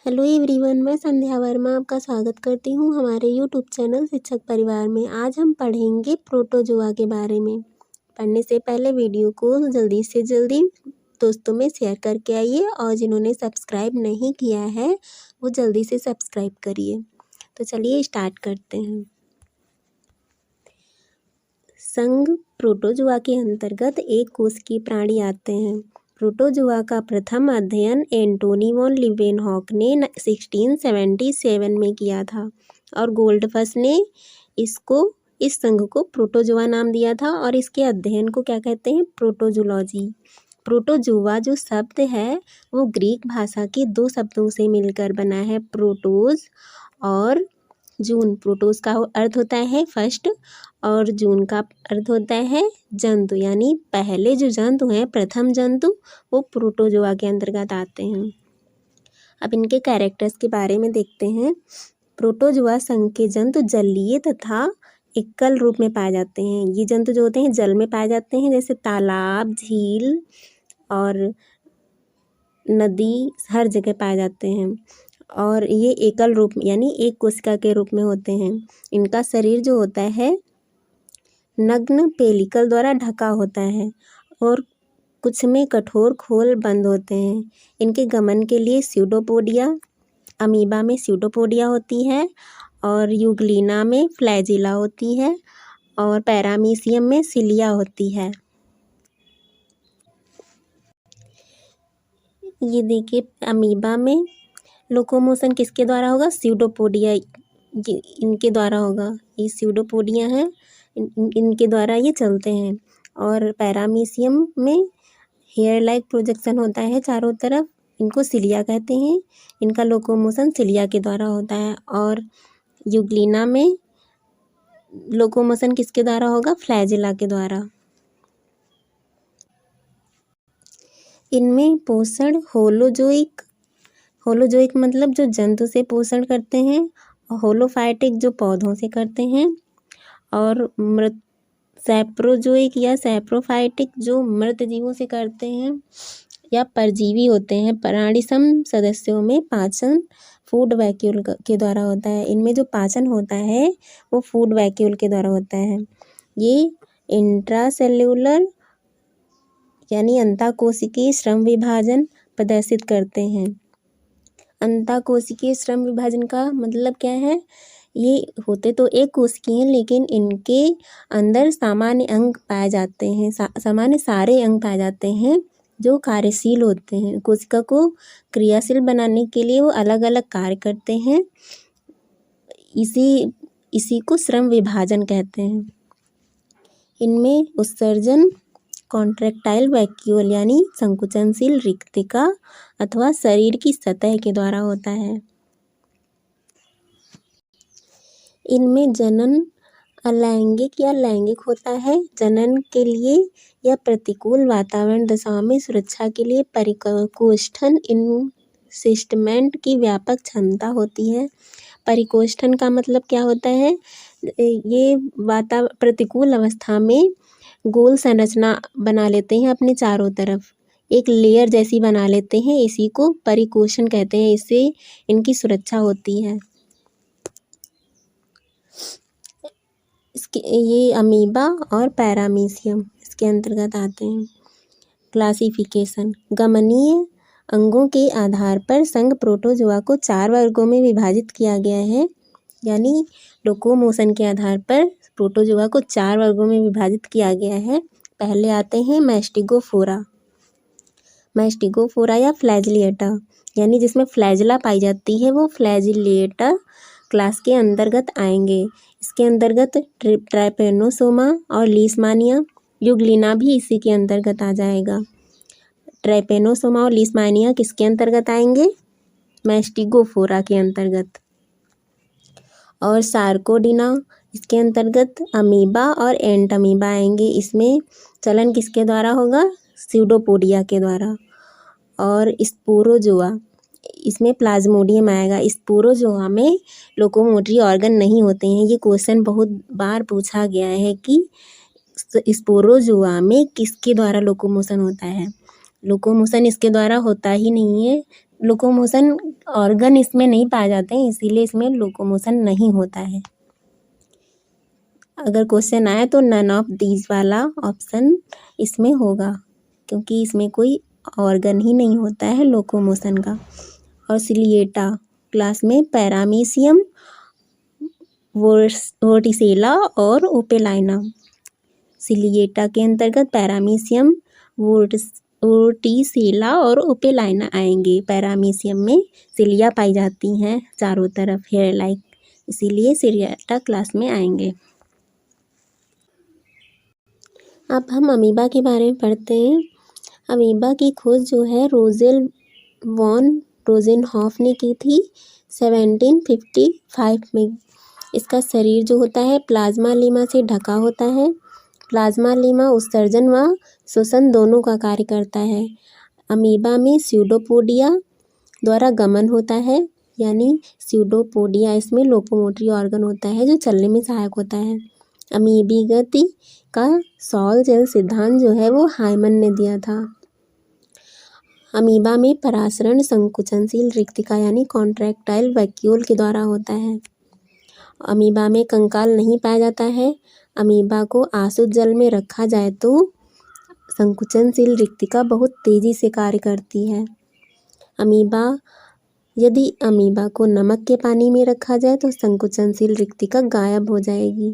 Hello everyone, मैं संध्या वर्मा आपका स्वागत करती हूँ हमारे यूट्यूब चैनल शिक्षक परिवार में। आज हम पढ़ेंगे प्रोटोजोआ के बारे में। पढ़ने से पहले वीडियो को जल्दी से जल्दी दोस्तों में शेयर करके आइए और जिन्होंने सब्सक्राइब नहीं किया है वो जल्दी से सब्सक्राइब करिए। तो चलिए स्टार्ट करते हैं। संघ प्रोटोजोआ के अंतर्गत एक कोशिकीय प्राणी आते हैं। प्रोटोजोआ का प्रथम अध्ययन एंटोनी वॉन लीवेनहॉक ने 1677 में किया था और गोल्डफस ने इस संघ को प्रोटोजोआ नाम दिया था और इसके अध्ययन को क्या कहते हैं? प्रोटोजोलॉजी। प्रोटोजोआ जो शब्द है वो ग्रीक भाषा के दो शब्दों से मिलकर बना है, प्रोटोज और जून। प्रोटोज का अर्थ होता है फर्स्ट और जून का अर्थ होता है जंतु, यानी पहले जो जंतु हैं, प्रथम जंतु, वो प्रोटोजोआ के अंतर्गत आते हैं। अब इनके कैरेक्टर्स के बारे में देखते हैं। प्रोटोजोआ संघ के जंतु जलीय तथा एकल रूप में पाए जाते हैं। ये जंतु जो होते हैं जल में पाए जाते हैं, जैसे तालाब, झील और नदी, हर जगह पाए जाते हैं। और ये एकल रूप यानी एक कोशिका के रूप में होते हैं। इनका शरीर जो होता है नग्न पेलिकल द्वारा ढका होता है और कुछ में कठोर खोल बंद होते हैं। इनके गमन के लिए स्यूडोपोडिया, अमीबा में स्यूडोपोडिया होती है और यूग्लिना में फ्लैजिला होती है और पैरामीशियम में सिलिया होती है। ये देखिए, अमीबा में लोकोमोशन किसके द्वारा होगा? स्यूडोपोडिया इनके द्वारा होगा। ये स्यूडोपोडिया हैं, इनके द्वारा ये चलते हैं। और पैरामीशियम में हेयर लाइक प्रोजेक्शन होता है चारों तरफ, इनको सिलिया कहते हैं। इनका लोकोमोशन सिलिया के द्वारा होता है। और यूग्लिना में लोकोमोशन किसके द्वारा होगा? फ्लैजिला के द्वारा। इनमें पोषण होलोजोइक मतलब जो जंतु से पोषण करते हैं, होलोफाइटिक जो पौधों से करते हैं, और सैप्रोजोइक या सैप्रोफाइटिक जो मृत जीवों से करते हैं या परजीवी होते हैं। प्राणिसम सदस्यों में पाचन फूड वैक्यूल के द्वारा होता है। इनमें जो पाचन होता है वो फूड वैक्यूल के द्वारा होता है। ये इंट्रासेल्यूलर यानी अंतःकोशिकीय श्रम विभाजन प्रदर्शित करते हैं। अंतःकोशिकीय श्रम विभाजन का मतलब क्या है? ये होते तो एक कोशिकीय हैं लेकिन इनके अंदर सामान्य अंग पाए जाते हैं, सामान्य सारे अंग पाए जाते हैं जो कार्यशील होते हैं। कोशिका को क्रियाशील बनाने के लिए वो अलग अलग कार्य करते हैं। इसी को श्रम विभाजन कहते हैं। इनमें उत्सर्जन कॉन्ट्रैक्टाइल वैक्यूल यानी संकुचनशील रिक्तिका अथवा शरीर की सतह के द्वारा होता है। इनमें जनन अलैंगिक या लैंगिक होता है। जनन के लिए या प्रतिकूल वातावरण दशाओं में सुरक्षा के लिए परिकोष्ठन इनसिस्टमेंट की व्यापक क्षमता होती है। परिकोष्ठन का मतलब क्या होता है? ये प्रतिकूल अवस्था में गोल संरचना बना लेते हैं अपने चारों तरफ, एक लेयर जैसी बना लेते हैं, इसी को परिकोषण कहते हैं। इससे इनकी सुरक्षा होती है। ये अमीबा और पैरामीशियम इसके अंतर्गत आते हैं। क्लासिफिकेशन। गमनीय अंगों के आधार पर संघ प्रोटोजोआ को 4 वर्गों में विभाजित किया गया है, यानी लोकोमोशन के आधार पर प्रोटोजोआ को 4 वर्गों में विभाजित किया गया है। पहले आते हैं मैस्टिगोफोरा या फ्लैजिलिएटा, यानी जिसमें फ्लैजिला पाई जाती है वो फ्लैजिलिएटा क्लास के अंतर्गत आएंगे। इसके अंतर्गत ट्राइपेनोसोमा और लीशमानिया, यूग्लिना भी इसी के अंतर्गत आ जाएगा। ट्राइपेनोसोमा और लीशमानिया किसके अंतर्गत आएंगे? मैस्टिगोफोरा के अंतर्गत। और सार्कोडिना इसके अंतर्गत अमीबा और एंट अमीबा आएंगे। इसमें चलन किसके द्वारा होगा? स्यूडोपोडिया के द्वारा। और स्पोरोजोआ, इसमें प्लाज्मोडियम आएगा। स्पोरोजोआ में लोकोमोटरी ऑर्गन नहीं होते हैं। ये क्वेश्चन बहुत बार पूछा गया है कि स्पोरोजोआ में किसके द्वारा लोकोमोशन होता है। लोकोमोशन इसके द्वारा होता ही नहीं है, लोकोमोशन ऑर्गन इसमें नहीं पाए जाते हैं, इसीलिए इसमें लोकोमोशन नहीं होता है। अगर क्वेश्चन आए तो नन ऑफ दीज वाला ऑप्शन इसमें होगा, क्योंकि इसमें कोई ऑर्गन ही नहीं होता है लोकोमोशन का। और सिलिएटा क्लास में पैरामीशियम, वोर्टिसेला और ओपेलाइना। सिलिएटा के अंतर्गत पैरामीशियम, वोर्टिसेला और ओपेलाइना आएंगे। पैरामीशियम में सिलिया पाई जाती हैं चारों तरफ हेयर लाइक, इसीलिए सिलिएटा क्लास में आएंगे। अब हम अमीबा के बारे में पढ़ते हैं। अमीबा की खोज जो है रोजेल वॉन रोजेनहॉफ ने की थी 1755 में। इसका शरीर जो होता है प्लाज्मा लीमा से ढका होता है। प्लाज्मा लीमा उत्सर्जन व श्वसन दोनों का कार्य करता है। अमीबा में स्यूडोपोडिया द्वारा गमन होता है, यानी स्यूडोपोडिया इसमें लोकोमोटरी ऑर्गन होता है जो चलने में सहायक होता है। अमीबी गति का सॉल जेल सिद्धांत जो है वो हाइमन ने दिया था। अमीबा में परासरण संकुचनशील रिक्तिका यानी कॉन्ट्रैक्टाइल वैक्यूल के द्वारा होता है। अमीबा में कंकाल नहीं पाया जाता है। अमीबा को आसुत जल में रखा जाए तो संकुचनशील रिक्तिका बहुत तेजी से कार्य करती है। यदि अमीबा को नमक के पानी में रखा जाए तो संकुचनशील रिक्तिका गायब हो जाएगी।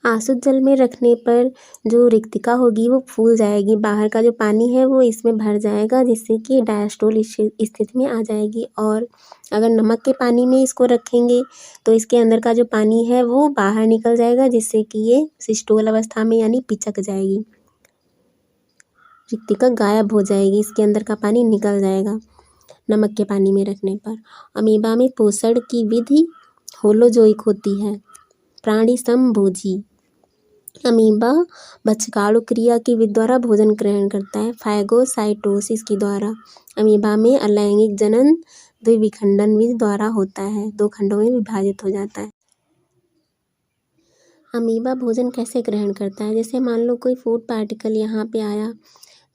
आसुत जल में रखने पर जो रिक्तिका होगी वो फूल जाएगी, बाहर का जो पानी है वो इसमें भर जाएगा, जिससे कि डायस्टोल स्थिति में आ जाएगी। और अगर नमक के पानी में इसको रखेंगे तो इसके अंदर का जो पानी है वो बाहर निकल जाएगा, जिससे कि ये सिस्टोल अवस्था में यानी पिचक जाएगी, रिक्तिका गायब हो जाएगी, इसके अंदर का पानी निकल जाएगा नमक के पानी में रखने पर। अमीबा में पोषण की विधि होलोजोइक होती है। प्राणी समभोजी। अमीबा बछकाड़ू क्रिया की विधि द्वारा भोजन ग्रहण करता है, फाइगोसाइटोसिस के द्वारा। अमीबा में अलैंगिक जनन द्विविखंडन विधि द्वारा होता है, 2 खंडों में विभाजित हो जाता है। अमीबा भोजन कैसे ग्रहण करता है? जैसे मान लो कोई फूड पार्टिकल यहाँ पे आया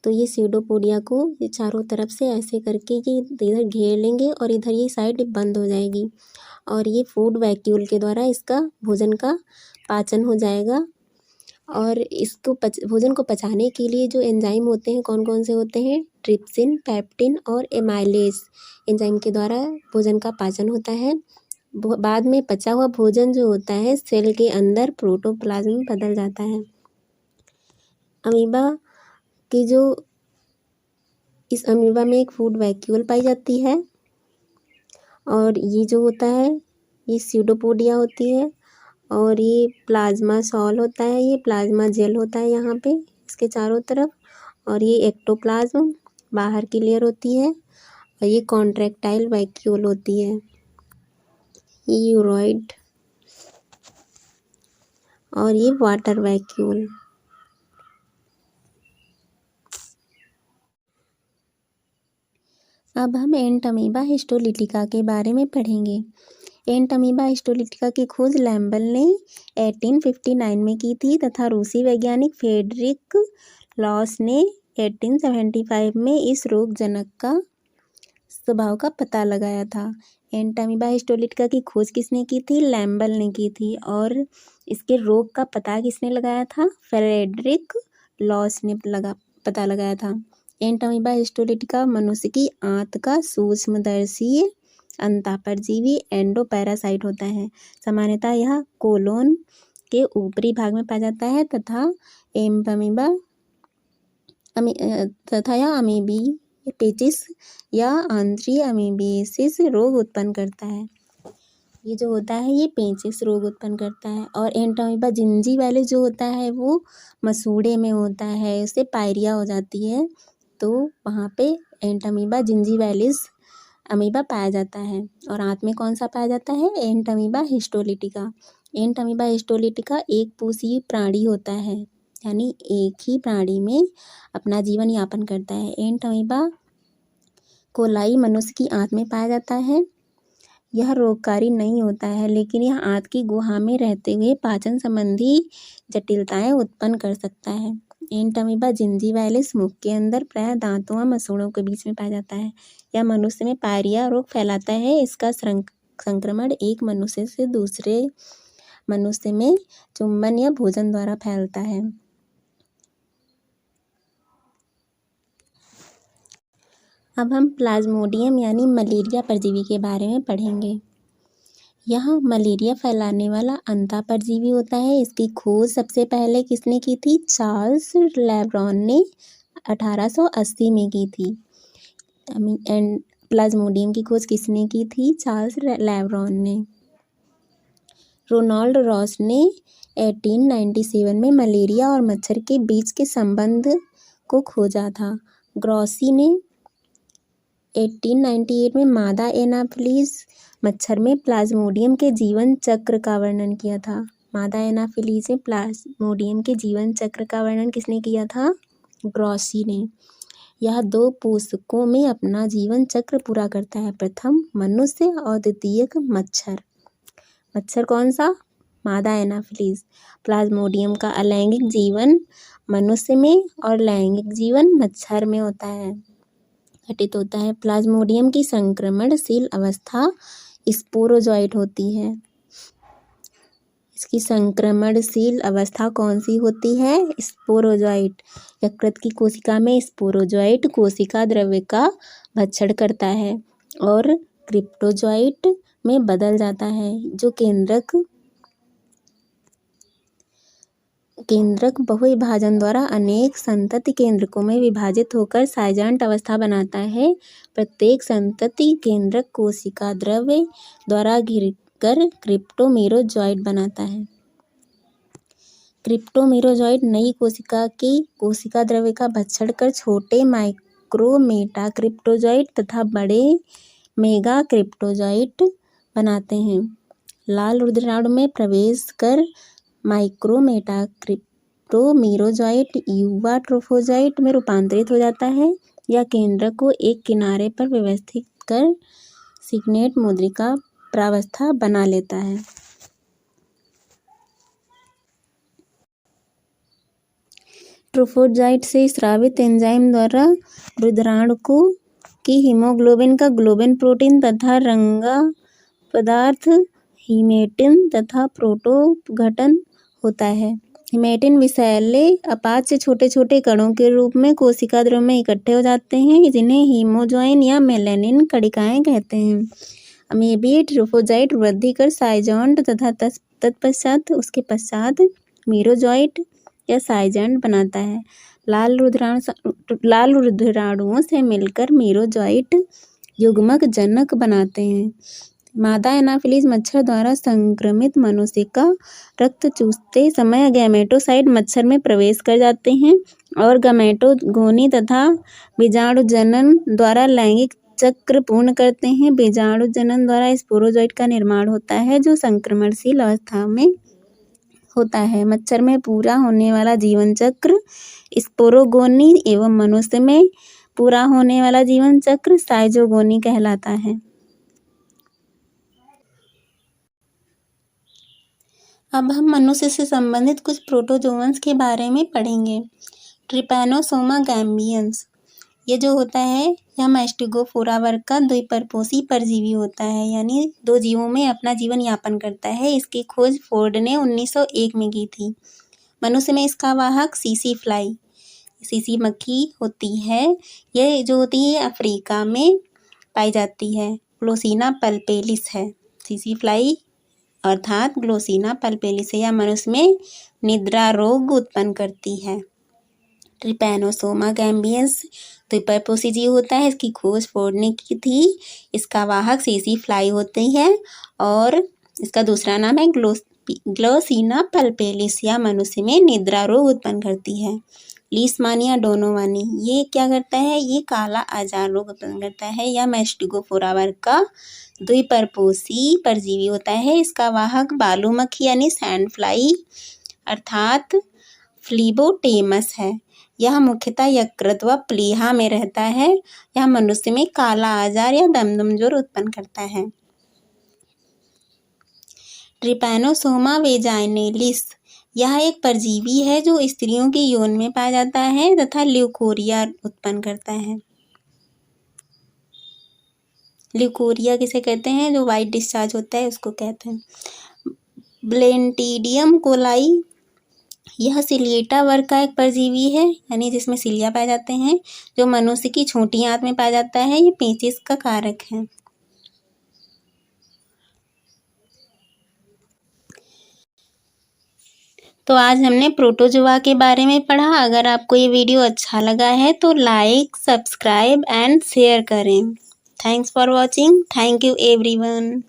तो ये स्यूडोपोडिया को ये चारों तरफ से ऐसे करके ये इधर घेर लेंगे और इधर ये साइड बंद हो जाएगी, और ये फूड वैक्यूल के द्वारा इसका भोजन का पाचन हो जाएगा। और इसको भोजन को पचाने के लिए जो एंजाइम होते हैं कौन कौन से होते हैं? ट्रिप्सिन, पेप्टिन और एमाइलेज एंजाइम के द्वारा भोजन का पाचन होता है। बाद में पचा हुआ भोजन जो होता है सेल के अंदर प्रोटोप्लाज्म में बदल जाता है। अमीबा की इस अमीबा में एक फूड वैक्यूल पाई जाती है, और ये जो होता है ये स्यूडोपोडिया होती है, और ये प्लाज्मा सॉल होता है, ये प्लाज्मा जेल होता है यहाँ पे इसके चारों तरफ, और ये एक्टोप्लाज्म बाहर की लेयर होती है, और ये कॉन्ट्रैक्टाइल वैक्यूल होती है, ये यूरोइड, और ये वाटर वैक्यूल। अब हम एंट अमीबा हिस्टोलिटिका के बारे में पढ़ेंगे। एंट अमीबा हिस्टोलिटिका की खोज लैम्बल ने 1859 में की थी तथा रूसी वैज्ञानिक फ्रेडरिक लॉस ने 1875 में इस रोग जनक का स्वभाव का पता लगाया था। एंट अमीबा हिस्टोलिटिका की खोज किसने की थी? लैम्बल ने की थी। और इसके रोग का पता किसने लगाया था? फ्रेडरिक लॉस ने पता लगाया था। एंट अमीबा हिस्टोलिटिका मनुष्य की आंत का सूक्ष्मदर्शी अंतःपरजीवी एंडोपैरासाइट होता है। सामान्यतः यह कोलोन के ऊपरी भाग में पाया जाता है तथा यह अमीबी पेचिस या आंद्री अमीबियासिस रोग उत्पन्न करता है। ये जो होता है ये पेचिस रोग उत्पन्न करता है। और एंट अमीबा जिंजी वाले जो होता है वो मसूड़े में होता है, उससे पायरिया हो जाती है, तो वहाँ पे एंट अमीबा जिंजीवालिस अमीबा पाया जाता है। और आंत में कौन सा पाया जाता है? एंट अमीबा हिस्टोलिटिका। एंट अमीबा हिस्टोलिटिका एक पोषीय प्राणी होता है, यानी एक ही प्राणी में अपना जीवन यापन करता है। एंट अमीबा कोलाई मनुष्य की आंत में पाया जाता है। यह रोगकारी नहीं होता है, लेकिन यह आंत की गुहा में रहते हुए पाचन संबंधी जटिलताएं उत्पन्न कर सकता है। एंट अमीबा जिंजीवाइलिस मुख के अंदर प्रायः दांतों व मसूड़ों के बीच में पाया जाता है। यह मनुष्य में पायरिया रोग फैलाता है। इसका संक्रमण एक मनुष्य से दूसरे मनुष्य में चुंबन या भोजन द्वारा फैलता है। अब हम प्लाज्मोडियम यानी मलेरिया परजीवी के बारे में पढ़ेंगे। यह मलेरिया फैलाने वाला अंधा परजीवी होता है। इसकी खोज सबसे पहले किसने की थी? चार्ल्स लेब्रॉन ने 1880 में की थी। एंड प्लाज्मोडियम की खोज किसने की थी? चार्ल्स लेब्रॉन ने। रोनाल्ड रॉस ने 1897 में मलेरिया और मच्छर के बीच के संबंध को खोजा था। ग्रॉसी ने 1898 में मादा एनाफिलीज मच्छर में प्लाज्मोडियम के जीवन चक्र का वर्णन किया था। मादा एनाफिलीज में प्लाज्मोडियम के जीवन चक्र का वर्णन किसने किया था? ग्रॉसी ने। यह 2 पोषकों में अपना जीवन चक्र पूरा करता है, प्रथम मनुष्य और द्वितीयक मच्छर। मच्छर कौन सा? मादा एनाफिलीज। प्लाज्मोडियम का अलैंगिक जीवन मनुष्य में और लैंगिक जीवन मच्छर में होता है, घटित होता है। प्लाज्मोडियम की संक्रमणशील अवस्था स्पोरोजोइट होती है। इसकी संक्रमणशील अवस्था कौन सी होती है? स्पोरोजोइट। यकृत की कोशिका में स्पोरोजोइट कोशिका द्रव्य का भक्षण करता है और क्रिप्टोजोइट में बदल जाता है, जो केंद्रक बहुविभाजन द्वारा अनेक संतति केंद्रकों में विभाजित होकर साइजांट अवस्था बनाता है। प्रत्येक संतति केंद्रक कोशिका द्रव्य द्वारा घिरकर क्रिप्टोमेरोजोइट बनाता है। क्रिप्टोमेरोजोइट नई कोशिका की कोशिका द्रव्य का भक्षण कर छोटे माइक्रोमेटा क्रिप्टोजोइट तथा बड़े मेगा क्रिप्टोजोइट बनाते हैं। लाल रुधिराणु में प्रवेश कर माइक्रोमेटा क्रिप्टोमेरोजोइट युवा ट्रोफोजोइट में रूपांतरित हो जाता है या केंद्रक को एक किनारे पर व्यवस्थित कर सिग्नेट मुद्रिका प्रावस्था बना लेता है। ट्रोफोजोइट से स्रावित एंजाइम द्वारा रुधिराणु की हीमोग्लोबिन का ग्लोबिन प्रोटीन तथा रंगा पदार्थ हीमेटिन तथा प्रोटोगठन होता है। हीमेटिन विषैले अपाच से छोटे छोटे कणों के रूप में कोशिका द्रव्य में इकट्ठे हो जाते हैं, जिन्हें हीमोजोइन या मेलानिन कणिकाएं कहते हैं। अमीबीय ट्रोफोजोइट वृद्धि कर साइजांट तथा तत्पश्चात उसके पश्चात मीरोजोइट या साइजांट बनाता है। लाल रुधिराणुओं से मिलकर मीरोजोइट युग्मक जनक बनाते हैं। मादा एनाफिलीज मच्छर द्वारा संक्रमित मनुष्य का रक्त चूसते समय गैमेटोसाइट मच्छर में प्रवेश कर जाते हैं और गैमेटोगोनी तथा बीजाणुजनन द्वारा लैंगिक चक्र पूर्ण करते हैं। बीजाणुजनन द्वारा स्पोरोजोइट का निर्माण होता है, जो संक्रमणशील अवस्था में होता है। मच्छर में पूरा होने वाला जीवन चक्र स्पोरोगोनी एवं मनुष्य में पूरा होने वाला जीवन चक्र साइजोगोनी कहलाता है। अब हम मनुष्य से संबंधित कुछ प्रोटोजोअन्स के बारे में पढ़ेंगे। ट्रिपैनोसोमा गैम्बियंस, ये जो होता है यह मैस्टिगोफोरा वर्ग का द्विपरपोषी परजीवी होता है, यानी 2 जीवों में अपना जीवन यापन करता है। इसकी खोज फोर्ड ने 1901 में की थी। मनुष्य में इसका वाहक सीसी फ्लाई, सीसी मक्खी होती है। यह जो होती है अफ्रीका में पाई जाती है। ग्लोसिना पल्पेलिस है सीसी फ्लाई अर्थात ग्लोसिना पल्पेलिस, या मनुष्य में निद्रा रोग उत्पन्न करती है। ट्रिपैनोसोमा गैम्बियंस द्विपरपोषी जीव होता है। इसकी खोज फोर्ड ने की थी। इसका वाहक सीसी फ्लाई होती है और इसका दूसरा नाम है ग्लोसिना पल्पेलिस, या मनुष्य में निद्रा रोग उत्पन्न करती है। लीशमानिया डोनोवानी, ये क्या करता है? ये काला आजार रोग उत्पन्न करता है, या मैस्टिगोफोरा वर्ग का द्विपरपोषी परजीवी होता है। इसका वाहक बालू मक्खी यानी सैंड फ्लाई अर्थात फ्लीबोटेमस है। यह मुख्यतः यकृत व प्लीहा में रहता है। यह मनुष्य में काला आजार या दमदम ज्वर उत्पन्न करता है। ट्रिपैनोसोमा वेजाइनेलिस, यह एक परजीवी है जो स्त्रियों के यौन में पाया जाता है तथा ल्यूकोरिया उत्पन्न करता है। ल्यूकोरिया किसे कहते हैं? जो वाइट डिस्चार्ज होता है उसको कहते हैं। ब्लेंटिडियम कोलाई, यह सिलिएटा वर्ग का एक परजीवी है, यानी जिसमें सिलिया पाए जाते हैं, जो मनुष्य की छोटी आंत में पाया जाता है। ये पेचिश का कारक है। तो आज हमने प्रोटोजोआ के बारे में पढ़ा। अगर आपको ये वीडियो अच्छा लगा है तो लाइक, सब्सक्राइब एंड शेयर करें। Thanks for watching. Thank you everyone.